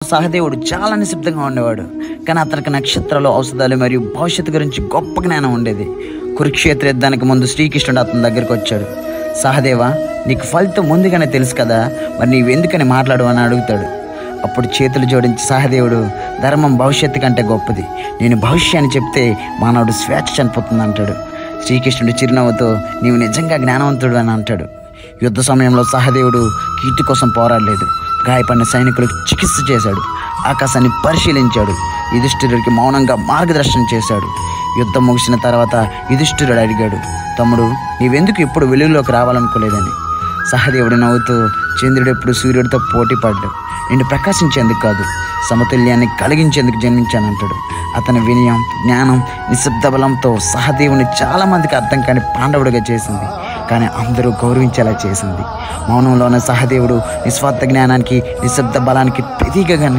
సహదేవుడు చాలా నిశ్శబ్దంగా ఉండేవాడు. కానీ అతనికి నక్షత్రాలు, ఔషధాలు మరియు భవిష్యత్తు గురించి గొప్ప జ్ఞానం ఉండేది. కురుక్షేత్ర యుద్ధానికి ముందు శ్రీకృష్ణుడు అతని దగ్గరికి వచ్చాడు. సహదేవ, నీకు ఫలితం ముందుగానే తెలుసు కదా, మరి నీవెందుకని మాట్లాడు అని అడుగుతాడు. అప్పుడు చేతులు జోడించి సహదేవుడు, ధర్మం భవిష్యత్తు కంటే గొప్పది, నేను భవిష్యాన్ని చెప్తే మానవుడు స్వేచ్ఛ చనిపోతుంది అంటాడు. శ్రీకృష్ణుడు చిరునవ్వుతో, నీవు నిజంగా జ్ఞానవంతుడు అని అంటాడు. యుద్ధ సమయంలో సహదేవుడు కీర్తి కోసం పోరాడలేదు, గాయపడిన సైనికులకు చికిత్స చేశాడు, ఆకాశాన్ని పరిశీలించాడు, యుధిష్ఠిరుడికి మౌనంగా మార్గదర్శనం చేశాడు. యుద్ధం ముగిసిన తర్వాత యుధిష్ఠిరుడు అడిగాడు, తమ్ముడు, నీవెందుకు ఎప్పుడు వెలుగులోకి రావాలనుకోలేదని. సహదేవుడు నవ్వుతూ, చంద్రుడు ఎప్పుడు సూర్యుడితో పోటీ పడ్డాడు, నేను ప్రకాశించేందుకు కాదు, సమతుల్యాన్ని కలిగించేందుకు జన్మించానంటాడు. అతని వినయం, జ్ఞానం, నిశ్శబ్ద బలంతో సహదేవుని చాలామందికి అర్థం కాని పాండవుడిగా చేసింది, కానీ అందరూ గౌరవించేలా చేసింది. మౌనంలోనే సహదేవుడు నిస్వార్థ జ్ఞానానికి, నిశ్శబ్ద బలానికి ప్రతీకగా